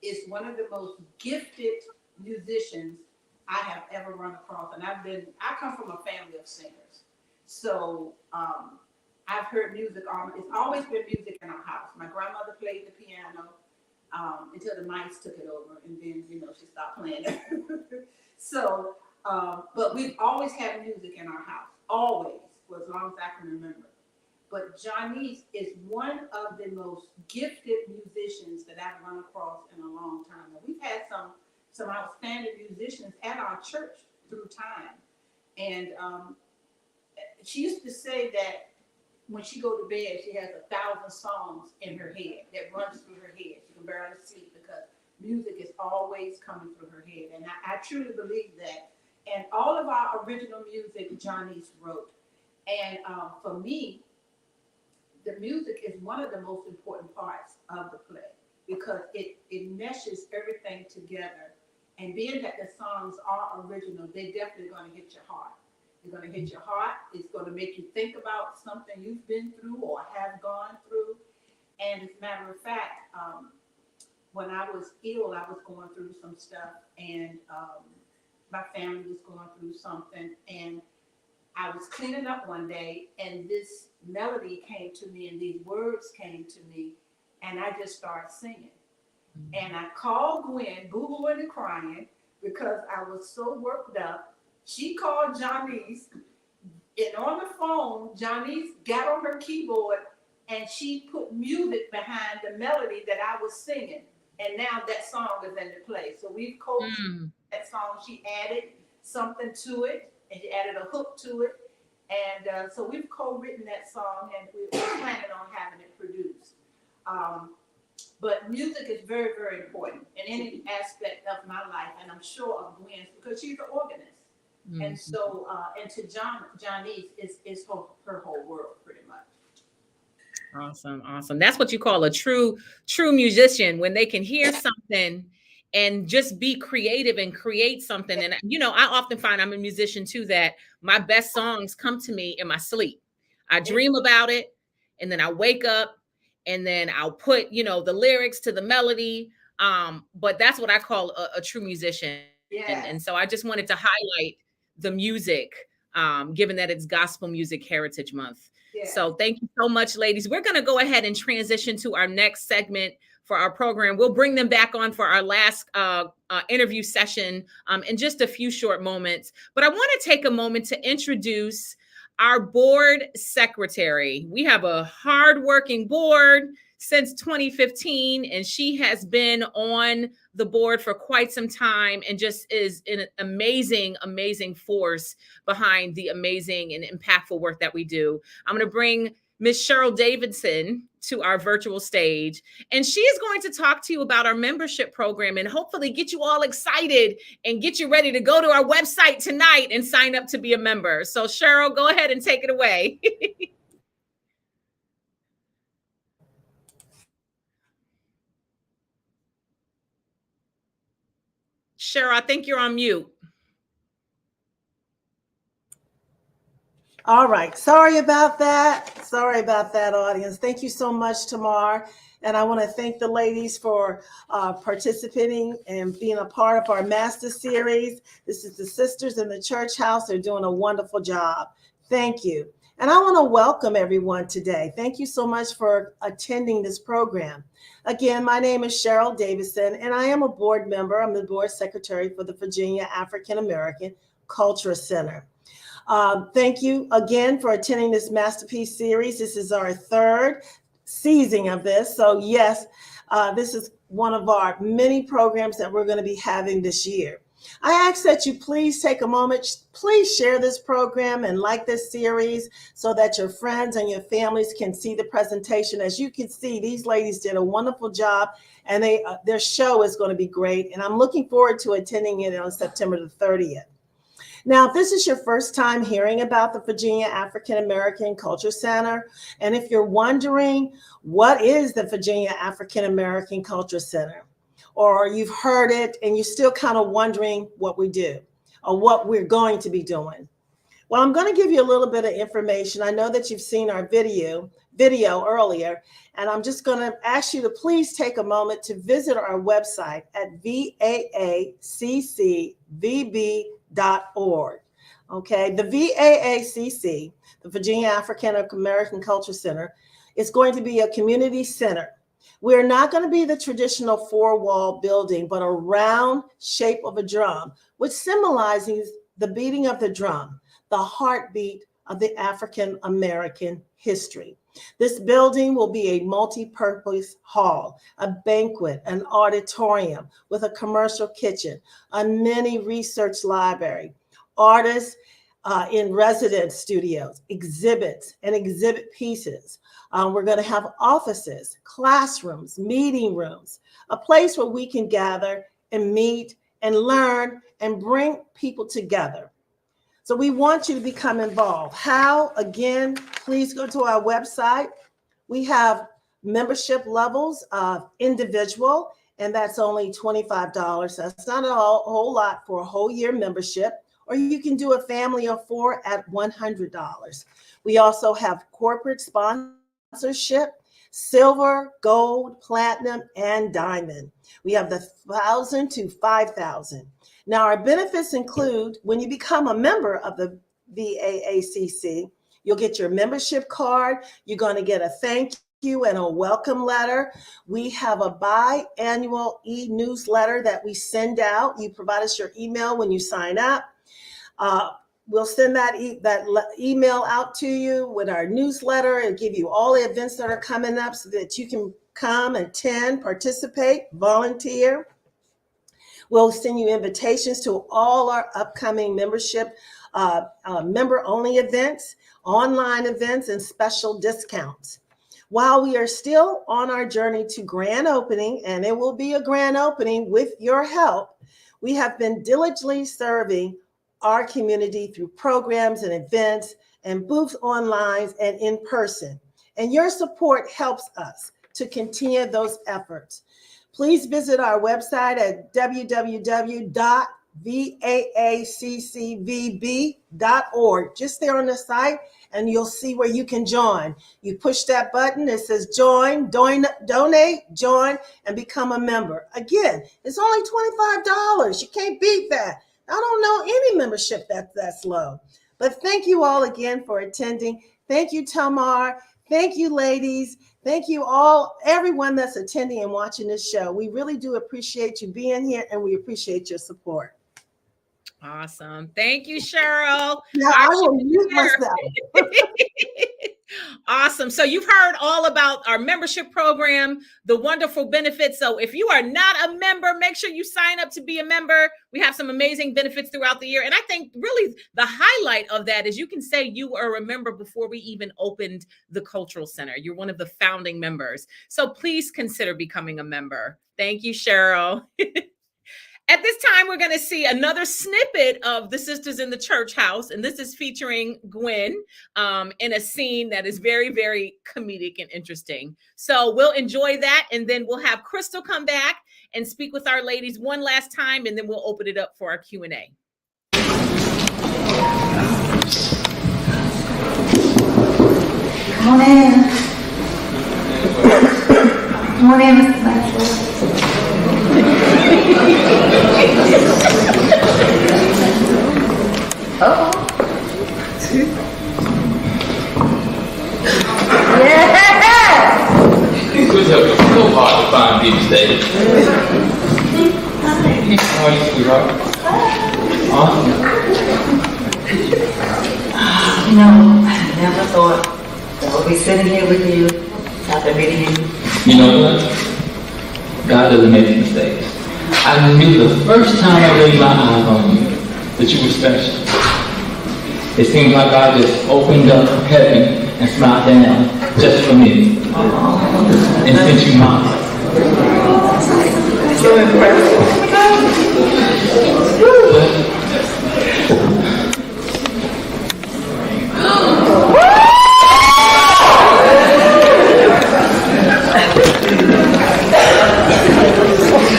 is one of the most gifted musicians I have ever run across. And I come from a family of singers. So I've heard music, it's always been music in our house. My grandmother played the piano until the mice took it over, and then, she stopped playing it. So, but we've always had music in our house, always, for as long as I can remember. But Janice is one of the most gifted musicians that I've run across in a long time. And we've had some outstanding musicians at our church through time. And she used to say that when she go to bed, she has 1,000 songs in her head that runs through her head. She can barely sleep because music is always coming through her head. And I truly believe that. And all of our original music, Janice wrote. And for me, the music is one of the most important parts of the play because it meshes everything together. And being that the songs are original, they're definitely going to hit your heart. They're going to hit your heart. It's going to make you think about something you've been through or have gone through. And as a matter of fact, when I was ill, I was going through some stuff, and my family was going through something. And I was cleaning up one day, and this melody came to me, and these words came to me, and I just started singing. And I called Gwen, boo-hooing and crying, because I was so worked up. She called Janice, and on the phone, Janice got on her keyboard, and she put music behind the melody that I was singing. And now that song is in the play. So we've coached that song. She added something to it, and she added a hook to it. And so we've co-written that song, and we're planning on having it produced. But music is very, very important in any aspect of my life, and I'm sure of Gwen's, because she's an organist. And so, and to Janice is her whole world, pretty much. Awesome. That's what you call a true musician, when they can hear something and just be creative and create something. And, I often find I'm a musician too, that my best songs come to me in my sleep. I dream about it, and then I wake up, and then I'll put, the lyrics to the melody. But that's what I call a true musician. Yeah. And so I just wanted to highlight the music, given that it's Gospel Music Heritage Month. Yeah. So thank you so much, ladies. We're going to go ahead and transition to our next segment for our program. We'll bring them back on for our last interview session in just a few short moments. But I want to take a moment to introduce our board secretary. We have a hardworking board since 2015, and she has been on the board for quite some time and just is an amazing force behind the amazing and impactful work that we do. I'm going to bring Miss Cheryl Davidson to our virtual stage, and she is going to talk to you about our membership program and hopefully get you all excited and get you ready to go to our website tonight and sign up to be a member. So Cheryl, go ahead and take it away. Cheryl, I think you're on mute. All right. Sorry about that, audience. Thank you so much, Tamar. And I want to thank the ladies for participating and being a part of our master series. This is the Sisters in the Church House. They're doing a wonderful job. Thank you. And I want to welcome everyone today. Thank you so much for attending this program. Again, my name is Cheryl Davidson, and I am a board member. I'm the board secretary for the Virginia African American Cultural Center. Thank you again for attending this Masterpiece series. This is our third season of this. So yes, this is one of our many programs that we're going to be having this year. I ask that you please take a moment, please share this program and like this series so that your friends and your families can see the presentation. As you can see, these ladies did a wonderful job, and their show is going to be great. And I'm looking forward to attending it on September the 30th. Now, if this is your first time hearing about the Virginia African American Culture Center, and if you're wondering what is the Virginia African American Culture Center, or you've heard it and you're still kind of wondering what we do or what we're going to be doing. Well, I'm going to give you a little bit of information. I know that you've seen our video earlier, and I'm just going to ask you to please take a moment to visit our website at VAACCVB.org. Okay, the VAACC, the Virginia African American Culture Center, is going to be a community center. We're not going to be the traditional four-wall building, but a round shape of a drum, which symbolizes the beating of the drum, the heartbeat of the African American history. This building will be a multi-purpose hall, a banquet, an auditorium with a commercial kitchen, a mini research library, artists in residence studios, exhibits and exhibit pieces. We're going to have offices, classrooms, meeting rooms, a place where we can gather and meet and learn and bring people together. So we want you to become involved. How? Again, please go to our website. We have membership levels of individual, and that's only $25. That's not a whole lot for a whole year membership. Or you can do a family of 4 at $100. We also have corporate sponsorship, silver, gold, platinum, and diamond. We have the 1,000 to 5,000. Now, our benefits include, when you become a member of the VAACC, you'll get your membership card. You're going to get a thank you and a welcome letter. We have a biannual e-newsletter that we send out. You provide us your email when you sign up. We'll send that email out to you with our newsletter and give you all the events that are coming up so that you can come, attend, participate, volunteer. We'll send you invitations to all our upcoming membership, member-only events, online events, and special discounts. While we are still on our journey to grand opening, and it will be a grand opening with your help, we have been diligently serving our community through programs and events and booths online and in person. And your support helps us to continue those efforts. Please visit our website at www.vaaccvb.org. Just there on the site, and you'll see where you can join. You push that button, it says join, donate, join, and become a member. Again, it's only $25. You can't beat that. I don't know any membership that's low. But thank you all again for attending. Thank you, Tamar. Thank you, ladies. Thank you all, everyone that's attending and watching this show. We really do appreciate you being here, and we appreciate your support. Awesome. Thank you, Cheryl. Yeah, I will mute myself. Awesome. So you've heard all about our membership program, the wonderful benefits. So if you are not a member, make sure you sign up to be a member. We have some amazing benefits throughout the year. And I think really the highlight of that is you can say you were a member before we even opened the Cultural Center. You're one of the founding members. So please consider becoming a member. Thank you, Cheryl. At this time, we're going to see another snippet of the Sisters in the Church House, and this is featuring Gwen in a scene that is very, very comedic and interesting. So we'll enjoy that, and then we'll have Crystal come back and speak with our ladies one last time, and then we'll open it up for our Q&A. Come on in. Come on in, Mrs. Maxwell. Oh. Yes! It could have been so hard to find these days. How are you, sweetheart? Awesome. You know, I never thought that I would be sitting here with you after meeting you. You know what? God doesn't make mistakes. I knew the first time I laid my eyes on you that you were special. It seemed like God just opened up heaven and smiled down just for me and sent you mine. So impressive.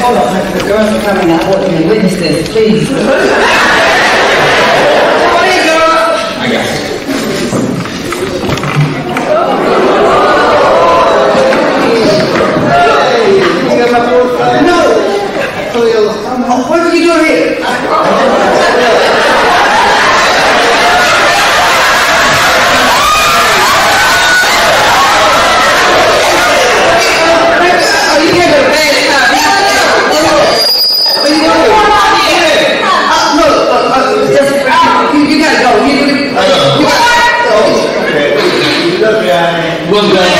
Hold on, the girls are coming. I want you to witness this, please. Come on in, girls. I got you. No. What are you doing here? What's going on?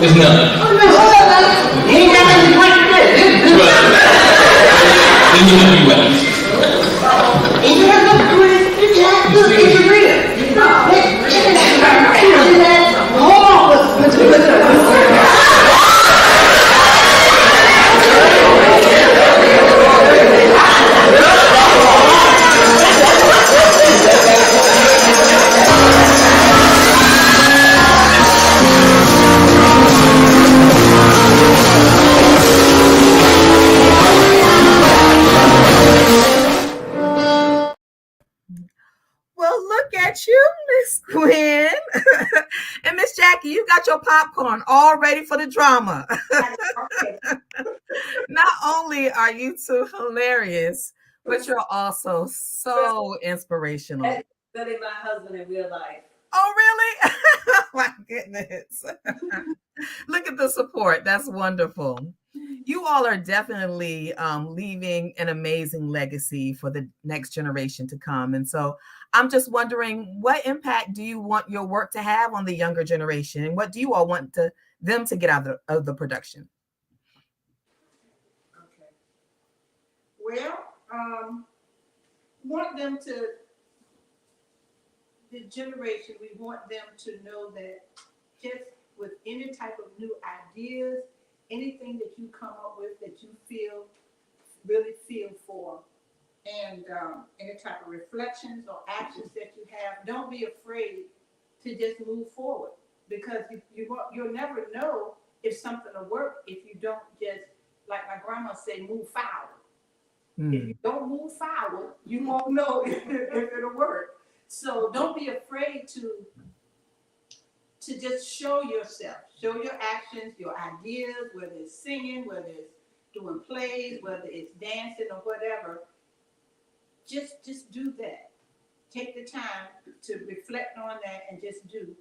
It's nothing. You ain't got nothing to drink today. Then you let me wet. If you have nothing to drink, it's real. Hold on. You, Miss Gwen. And Miss Jackie, you got your popcorn all ready for the drama. Not only are you two hilarious, but you're also so inspirational. That is my husband in real life. Oh, really? My goodness. Look at the support. That's wonderful. You all are definitely leaving an amazing legacy for the next generation to come. And so I'm just wondering, what impact do you want your work to have on the younger generation? And what do you all want them to get out of the production? Okay. Well, want them to, the generation, we want them to know that just with any type of new ideas, anything that you come up with that you really feel for, and any type of reflections or actions that you have, don't be afraid to just move forward, because you'll never know if something will work if you don't just, like my grandma said, move forward. If you don't move forward, you won't know if it'll work. So don't be afraid to just show yourself, show your actions, your ideas, whether it's singing, whether it's doing plays, whether it's dancing or whatever. Just do that. Take the time to reflect on that and just do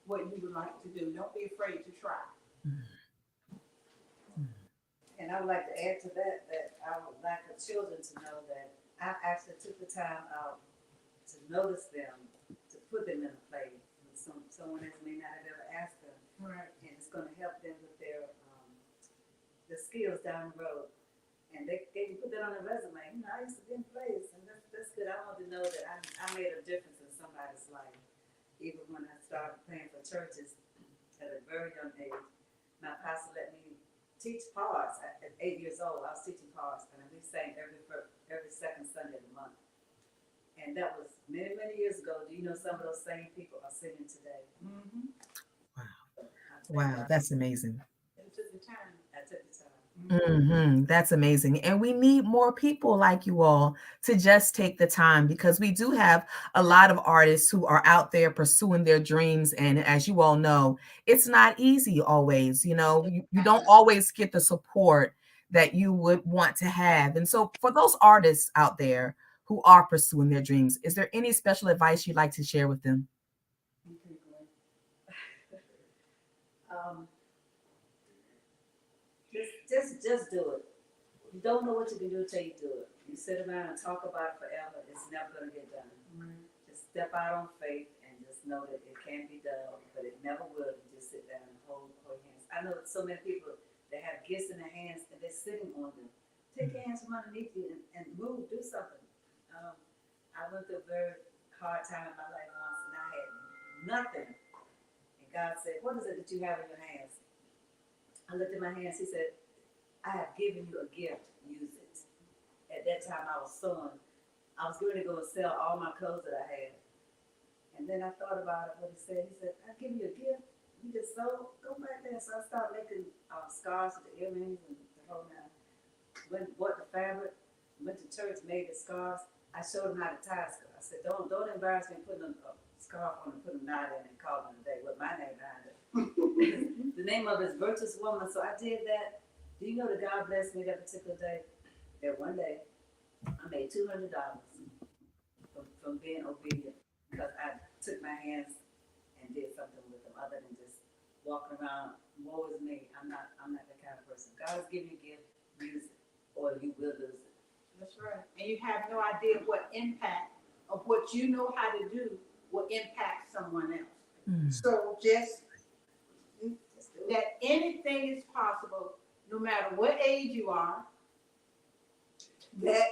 what you would like to do. Don't be afraid to try. And I would like to add to that I would like the children to know that I actually took the time out to notice them, to put them in a play. Someone else may not have ever asked them. Right. And it's going to help them with their skills down the road. And they can put that on their resume. You know, I used to be in plays, and that's good. I want to know that I made a difference in somebody's life. Even when I started playing for churches at a very young age, my pastor let me teach parts. At 8 years old, I was teaching parts, and we sang every second Sunday of the month. And that was many, many years ago. Do you know some of those same people are singing today? Mm-hmm. Wow, that's amazing. I took the time. That's amazing. And we need more people like you all to just take the time, because we do have a lot of artists who are out there pursuing their dreams. And as you all know, it's not easy always. You know, you don't always get the support that you would want to have? And so for those artists out there who are pursuing their dreams, is there any special advice you'd like to share with them? Just do it. You don't know what you can do until you do it. You sit around and talk about it forever, it's never going to get done. Just step out on faith and just know that it can be done, but it never will. You just sit down and hold hands. I know so many people that have gifts in their hands and they're sitting on them. Take your hands from underneath you and move, do something. I went through a very hard time in my life once and I had nothing. And God said, what is it that you have in your hands? I looked at my hands, he said, I have given you a gift, use it. At that time I was sewing. I was going to go and sell all my clothes that I had. And then I thought about it, what he said. He said, I've given you a gift. You just sew, go back there. So I started making scarves with the earrings and the whole nine. Went bought the fabric, went to church, made the scarves. I showed them how to tie a scarf. I said, don't embarrass me putting a scarf on and putting a knot in and calling it a day with my name behind it. The name of it is Virtuous Woman. So I did that. Do you know that God blessed me that particular day? That one day, I made $200 from being obedient because I took my hands and did something with them other than just walking around, woe is me. I'm not that kind of person. God has given you a gift, use it, or you will lose it. That's right. And you have no idea what impact of what you know how to do will impact someone else. So just that anything is possible, no matter what age you are, that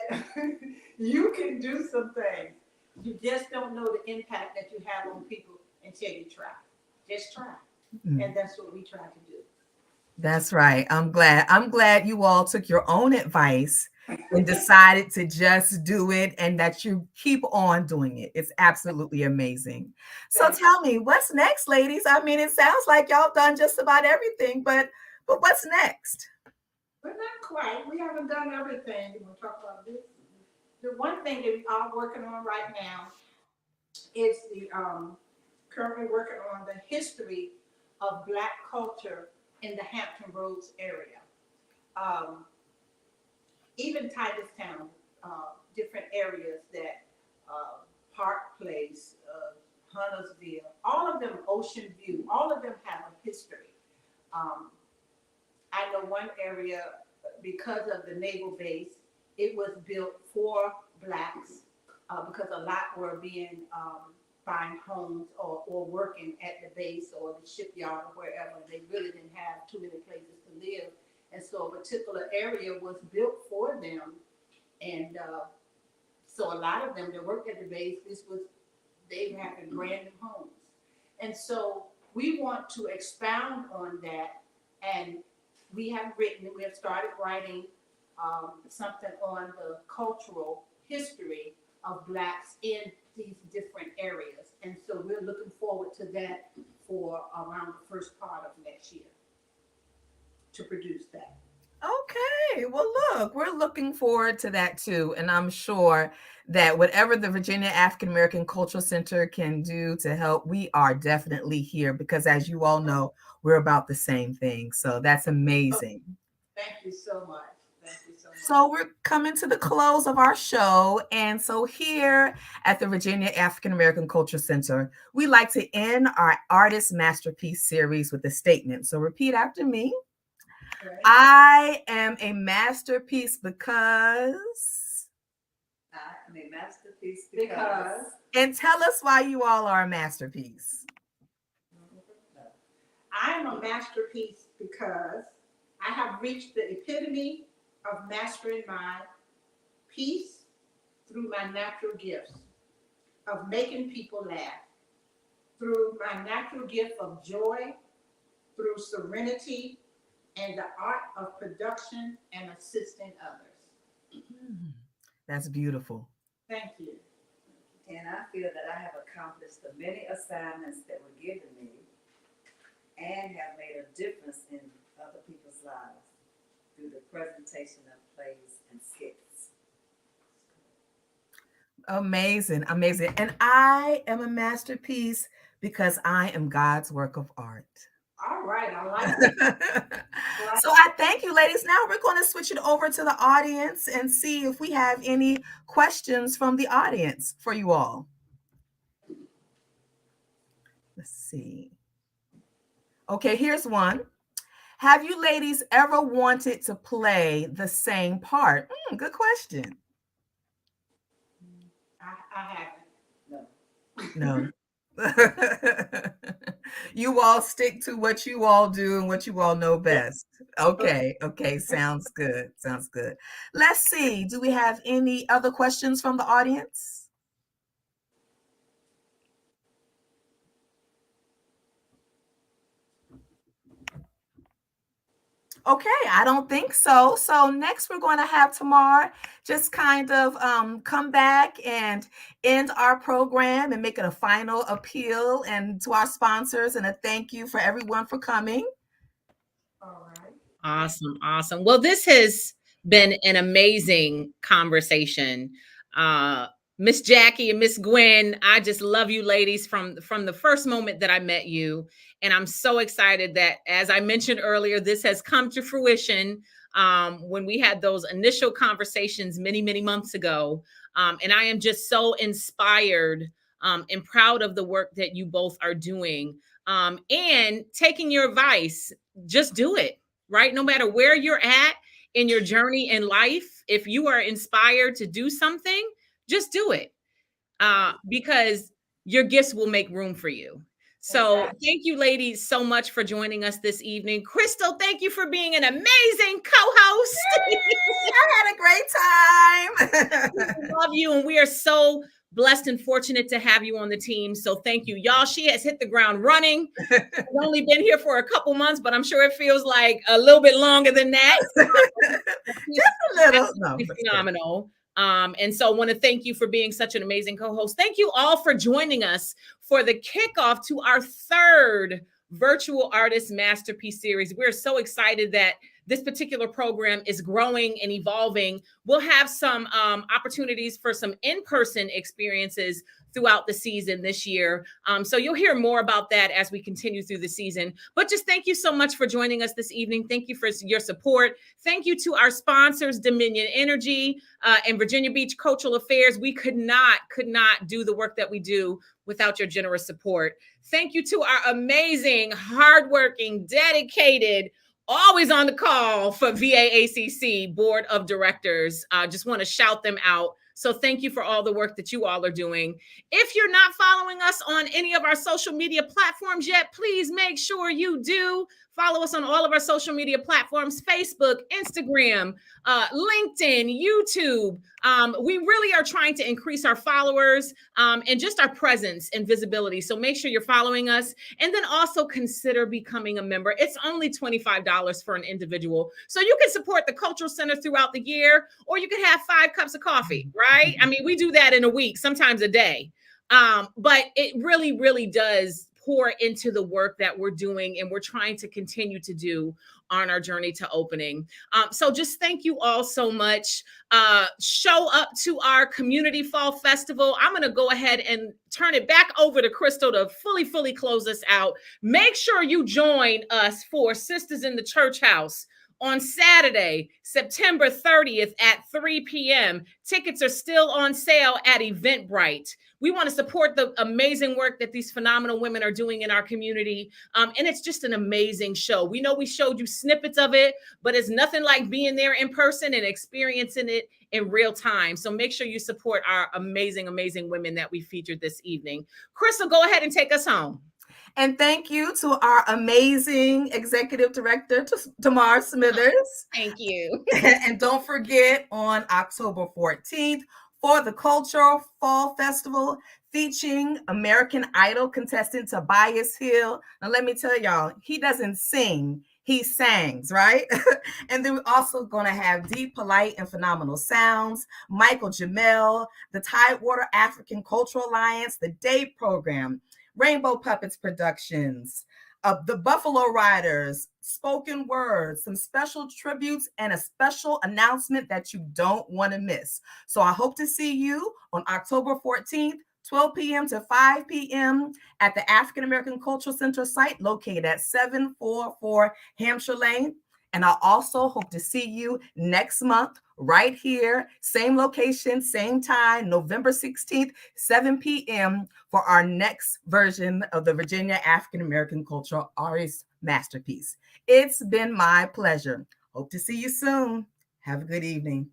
you can do some things. You just don't know the impact that you have on people until you try. Just try. And that's what we try to do. That's right. I'm glad you all took your own advice and decided to just do it and that you keep on doing it. It's absolutely amazing. So tell me, what's next, ladies? I mean, it sounds like y'all done just about everything, but what's next? But not quite. We haven't done everything. You want to talk about this? The one thing that we are working on right now is the currently working on the history of Black culture in the Hampton Roads area. Even Tigerstown, different areas that Park Place, Huntersville, all of them, Ocean View, all of them have a history. I know one area, because of the naval base, it was built for Blacks because a lot were buying homes or working at the base or the shipyard or wherever. They really didn't have too many places to live. And so a particular area was built for them. And so a lot of them that worked at the base, they had brand new homes. And so we want to expound on that. And we have started writing something on the cultural history of Blacks in these different areas. And so we're looking forward to that for around the first part of next year to produce that. Okay, well, look, we're looking forward to that too. And I'm sure that whatever the Virginia African American Cultural Center can do to help, we are definitely here because as you all know, we're about the same thing. So that's amazing. Thank you so much. Thank you so much. So we're coming to the close of our show. And so here at the Virginia African American Cultural Center, we like to end our Artist Masterpiece series with a statement. So repeat after me. Okay. I am a masterpiece because. I am a masterpiece because. And tell us why you all are a masterpiece. I am a masterpiece because I have reached the epitome of mastering my peace through my natural gifts, of making people laugh, through my natural gift of joy, through serenity, and the art of production and assisting others. That's beautiful. Thank you. And I feel that I have accomplished the many assignments that were given me and have made a difference in other people's lives through the presentation of plays and skits. Amazing, amazing. And I am a masterpiece because I am God's work of art. All right, I like it. So I thank you, ladies. Now we're going to switch it over to the audience and see if we have any questions from the audience for you all. Let's see. Okay, here's one. Have you ladies ever wanted to play the same part? Good question. I haven't. No. You all stick to what you all do and what you all know best. Okay. Sounds good. Let's see. Do we have any other questions from the audience? Okay, I don't think so. So next we're going to have Tamar just kind of come back and end our program and make it a final appeal and to our sponsors and a thank you for everyone for coming. All right. Awesome. Well, this has been an amazing conversation. Miss Jackie and Miss Gwen, I just love you ladies from the first moment that I met you. And I'm so excited that, as I mentioned earlier, this has come to fruition when we had those initial conversations many months ago. And I am just so inspired and proud of the work that you both are doing and taking your advice. Just do it, right? No matter where you're at in your journey in life, if you are inspired to do something, just do it because your gifts will make room for you. So thank you, ladies, so much for joining us this evening. Crystal, thank you for being an amazing co-host. I had a great time. Love you, and we are so blessed and fortunate to have you on the team. So thank you, y'all. She has hit the ground running. I've only been here for a couple months, but I'm sure it feels like a little bit longer than that. Just a little. No, phenomenal. And so I want to thank you for being such an amazing co-host. Thank you all for joining us for the kickoff to our third virtual artist masterpiece series. We're so excited that this particular program is growing and evolving. We'll have some opportunities for some in-person experiences throughout the season this year. So you'll hear more about that as we continue through the season. But just thank you so much for joining us this evening. Thank you for your support. Thank you to our sponsors, Dominion Energy and Virginia Beach Cultural Affairs. We could not do the work that we do without your generous support. Thank you to our amazing, hardworking, dedicated, always on the call for VAACC Board of Directors. Just want to shout them out. So thank you for all the work that you all are doing. If you're not following us on any of our social media platforms yet, please make sure you do. Follow us on all of our social media platforms: Facebook, Instagram, LinkedIn, YouTube. We really are trying to increase our followers and just our presence and visibility. So make sure you're following us, and then also consider becoming a member. It's only $25 for an individual. So you can support the Cultural Center throughout the year, or you could have 5 cups of coffee, right? I mean, we do that in a week, sometimes a day. But it really does pour into the work that we're doing and we're trying to continue to do on our journey to opening. So just thank you all so much. Show up to our Community Fall Festival. I'm going to go ahead and turn it back over to Crystal to fully close us out. Make sure you join us for Sisters in the Church House on Saturday, September 30th at 3 p.m. Tickets are still on sale at Eventbrite. We want to support the amazing work that these phenomenal women are doing in our community. And it's just an amazing show. We know we showed you snippets of it, but it's nothing like being there in person and experiencing it in real time. So make sure you support our amazing women that we featured this evening. Crystal, go ahead and take us home. And thank you to our amazing Executive Director, Tamar Smithers. Thank you. And don't forget, on October 14th, for the Cultural Fall Festival, featuring American Idol contestant Tobias Hill. Now, let me tell y'all, he doesn't sing, he sangs, right? And then we're also going to have Deep, Polite, and Phenomenal Sounds, Michael Jamel, the Tidewater African Cultural Alliance, the Day Program, Rainbow Puppets Productions, the Buffalo Riders, Spoken Words, some special tributes, and a special announcement that you don't want to miss. So I hope to see you on October 14th 12 p.m. to 5 p.m. at the African American Cultural Center site located at 744 Hampshire Lane. And I also hope to see you next month right here, same location, same time, November 16th, 7 p.m. for our next version of the Virginia African American Cultural Artist Masterpiece. It's been my pleasure. Hope to see you soon. Have a good evening.